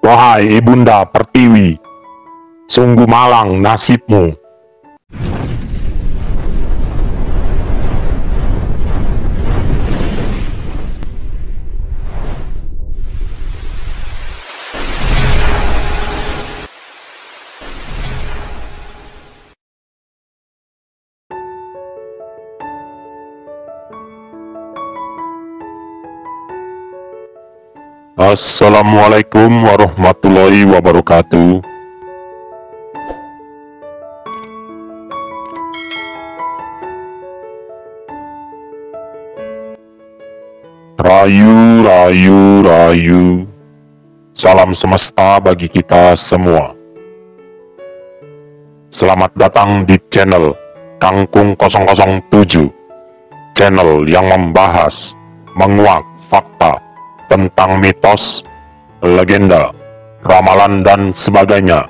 Wahai Ibunda Pertiwi, sungguh malang nasibmu. Assalamualaikum warahmatullahi wabarakatuh. Rayu, rayu, rayu. Salam semesta bagi kita semua. Selamat datang di channel Kangkung 007. Channel yang membahas, menguak fakta tentang mitos, legenda, ramalan, dan sebagainya.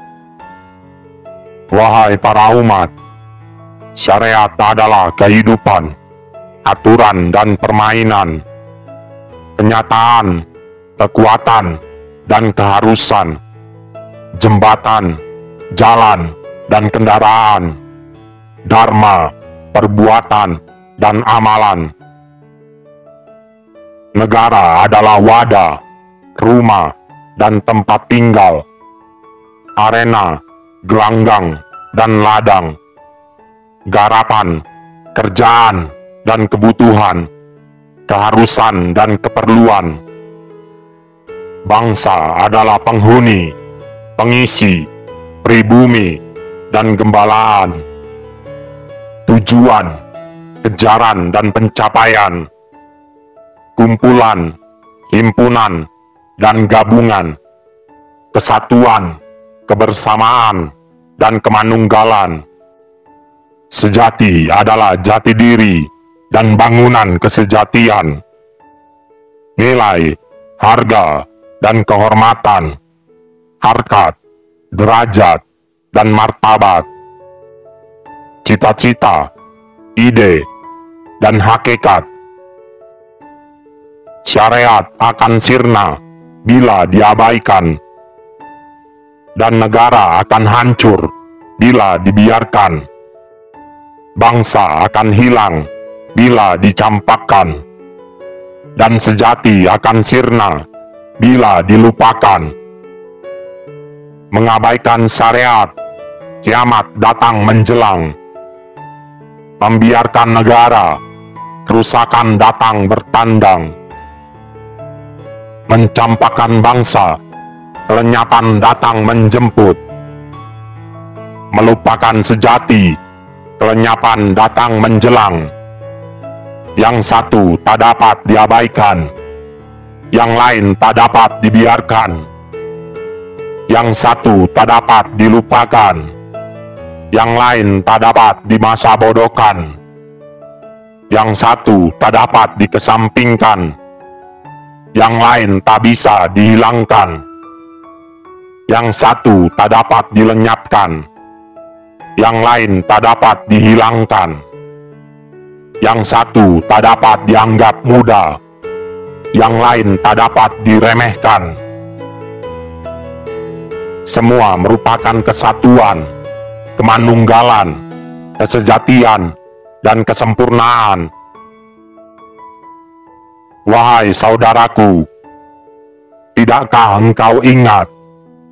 Wahai para umat, syariat adalah kehidupan, aturan dan permainan, kenyataan, kekuatan, dan keharusan, jembatan, jalan, dan kendaraan, dharma, perbuatan, dan amalan. Negara adalah wadah, rumah, dan tempat tinggal, arena, gelanggang, dan ladang, garapan, kerjaan, dan kebutuhan, keharusan, dan keperluan. Bangsa adalah penghuni, pengisi, pribumi, dan gembalaan. Tujuan, kejaran, dan pencapaian. Kumpulan, himpunan, dan gabungan, kesatuan, kebersamaan, dan kemanunggalan. Sejati adalah jati diri dan bangunan kesejatian. Nilai, harga, dan kehormatan, harkat, derajat, dan martabat. Cita-cita, ide, dan hakikat. Syariat akan sirna bila diabaikan, dan negara akan hancur bila dibiarkan. Bangsa akan hilang bila dicampakkan, dan sejati akan sirna bila dilupakan. Mengabaikan syariat, kiamat datang menjelang. Membiarkan negara, kerusakan datang bertandang. Mencampakkan bangsa, kelenyapan datang menjemput. Melupakan sejati, kelenyapan datang menjelang. Yang satu tak dapat diabaikan, yang lain tak dapat dibiarkan. Yang satu tak dapat dilupakan, yang lain tak dapat dimasa bodohkan. Yang satu tak dapat dikesampingkan, yang lain tak bisa dihilangkan. Yang satu tak dapat dilenyapkan, yang lain tak dapat dihilangkan. Yang satu tak dapat dianggap mudah, yang lain tak dapat diremehkan. Semua merupakan kesatuan, kemanunggalan, kesejatian, dan kesempurnaan. Wahai saudaraku, tidakkah engkau ingat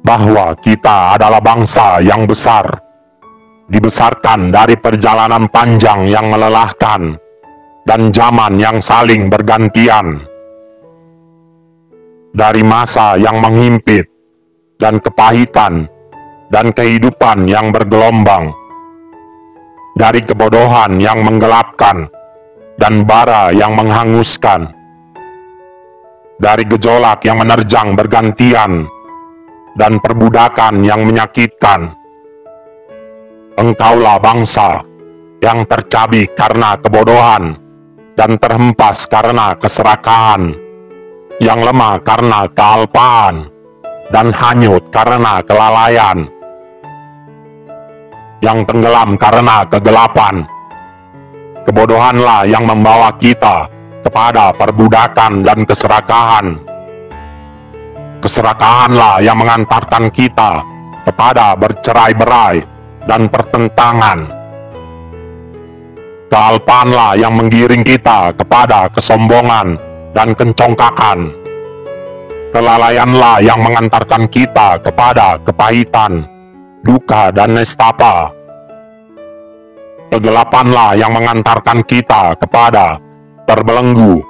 bahwa kita adalah bangsa yang besar, dibesarkan dari perjalanan panjang yang melelahkan dan zaman yang saling bergantian, dari masa yang menghimpit dan kepahitan dan kehidupan yang bergelombang, dari kebodohan yang menggelapkan dan bara yang menghanguskan, dari gejolak yang menerjang bergantian dan perbudakan yang menyakitkan. Engkaulah bangsa yang tercabik karena kebodohan dan terhempas karena keserakahan, yang lemah karena kealpaan dan hanyut karena kelalaian, yang tenggelam karena kegelapan. Kebodohanlah yang membawa kita kepada perbudakan dan keserakahan. keserakahanlah yang mengantarkan kita kepada bercerai-berai dan pertentangan. Kealpaanlah yang menggiring kita kepada kesombongan dan kencongkakan. Kelalaianlah yang mengantarkan kita kepada kepahitan, duka dan nestapa. Kegelapanlah yang mengantarkan kita kepada terbelenggu,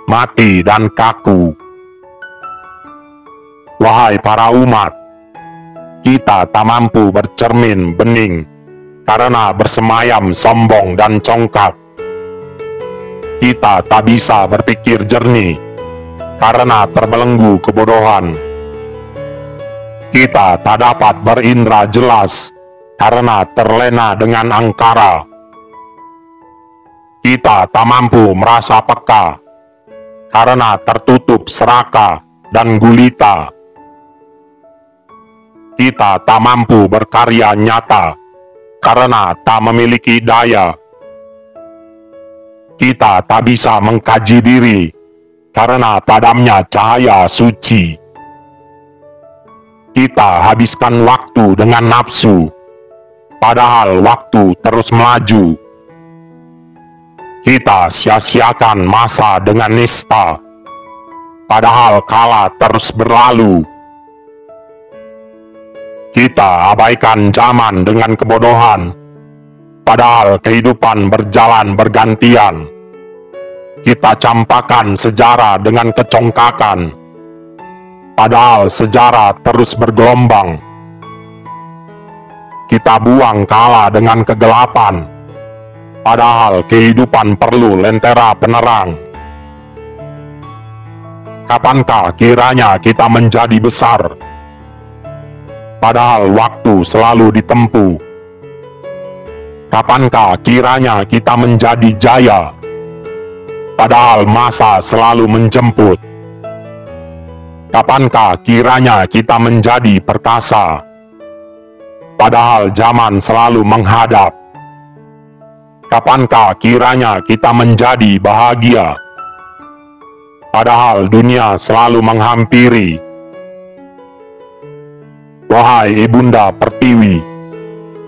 mati dan kaku. Wahai para umat, kita tak mampu bercermin bening karena bersemayam sombong dan congkak. Kita tak bisa berpikir jernih karena terbelenggu kebodohan. Kita tak dapat berindra jelas karena terlena dengan angkara. Kita tak mampu merasa peka karena tertutup seraka dan gulita. Kita tak mampu berkarya nyata karena tak memiliki daya. Kita tak bisa mengkaji diri karena padamnya cahaya suci. Kita habiskan waktu dengan nafsu, padahal waktu terus melaju. Kita sia-siakan masa dengan nista, padahal kala terus berlalu. Kita abaikan zaman dengan kebodohan, padahal kehidupan berjalan bergantian. Kita campakkan sejarah dengan kecongkakan, padahal sejarah terus bergelombang. Kita buang kala dengan kegelapan, padahal kehidupan perlu lentera penerang. Kapankah kiranya kita menjadi besar, padahal waktu selalu ditempuh? Kapankah kiranya kita menjadi jaya, padahal masa selalu menjemput? Kapankah kiranya kita menjadi perkasa, padahal zaman selalu menghadap? Kapankah kiranya kita menjadi bahagia, padahal dunia selalu menghampiri? Wahai Ibunda Pertiwi,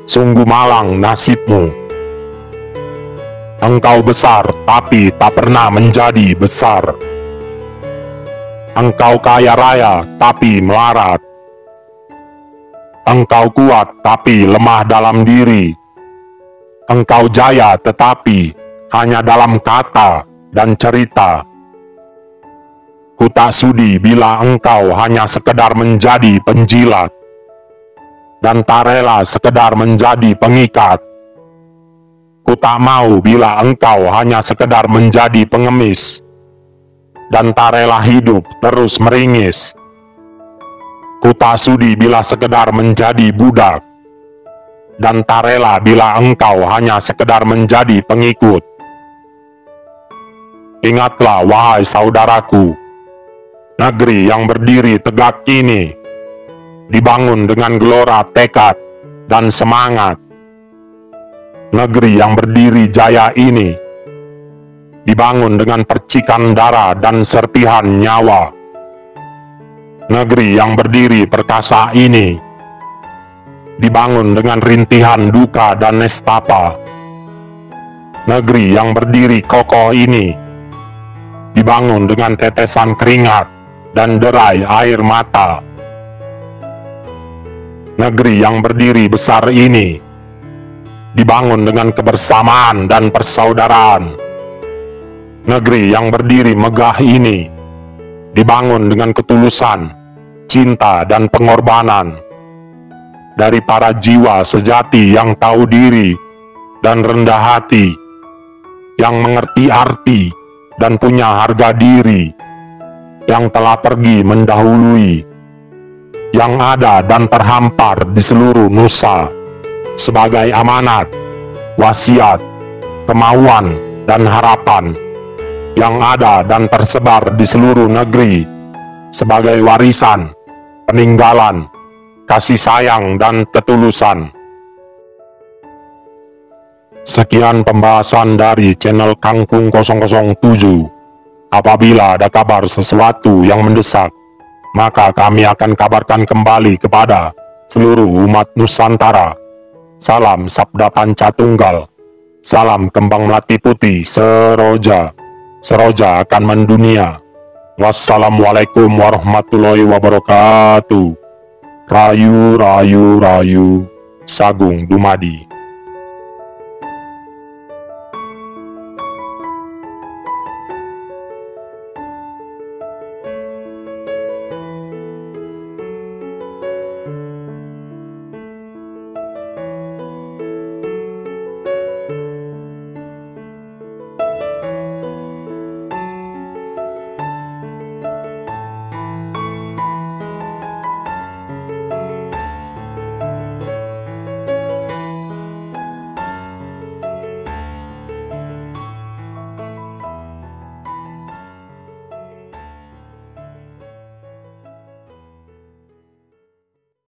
sungguh malang nasibmu. Engkau besar tapi tak pernah menjadi besar. Engkau kaya raya tapi melarat. Engkau kuat tapi lemah dalam diri. Engkau jaya tetapi hanya dalam kata dan cerita. Ku tak sudi bila engkau hanya sekedar menjadi penjilat, dan tak rela sekedar menjadi pengikat. Ku tak mau bila engkau hanya sekedar menjadi pengemis, dan tak rela hidup terus meringis. Ku tak sudi bila sekedar menjadi budak, dan tak rela bila engkau hanya sekedar menjadi pengikut. Ingatlah wahai saudaraku, negeri yang berdiri tegak ini dibangun dengan gelora tekad dan semangat. Negeri yang berdiri jaya ini dibangun dengan percikan darah dan serpihan nyawa. Negeri yang berdiri perkasa ini dibangun dengan rintihan duka dan nestapa. Negeri yang berdiri kokoh ini dibangun dengan tetesan keringat dan derai air mata. Negeri yang berdiri besar ini dibangun dengan kebersamaan dan persaudaraan. Negeri yang berdiri megah ini dibangun dengan ketulusan, cinta dan pengorbanan dari para jiwa sejati yang tahu diri dan rendah hati, yang mengerti arti dan punya harga diri, yang telah pergi mendahului, yang ada dan terhampar di seluruh nusa sebagai amanat, wasiat, kemauan, dan harapan, yang ada dan tersebar di seluruh negeri sebagai warisan, peninggalan, kasih sayang dan ketulusan. Sekian pembahasan dari channel Kangkung 007. Apabila ada kabar sesuatu yang mendesak, maka kami akan kabarkan kembali kepada seluruh umat Nusantara. Salam Sabda Pancatunggal, salam kembang melati putih Seroja, Seroja akan mendunia. Wassalamualaikum warahmatullahi wabarakatuh. Rayu, rayu, rayu, Sagung Dumadi.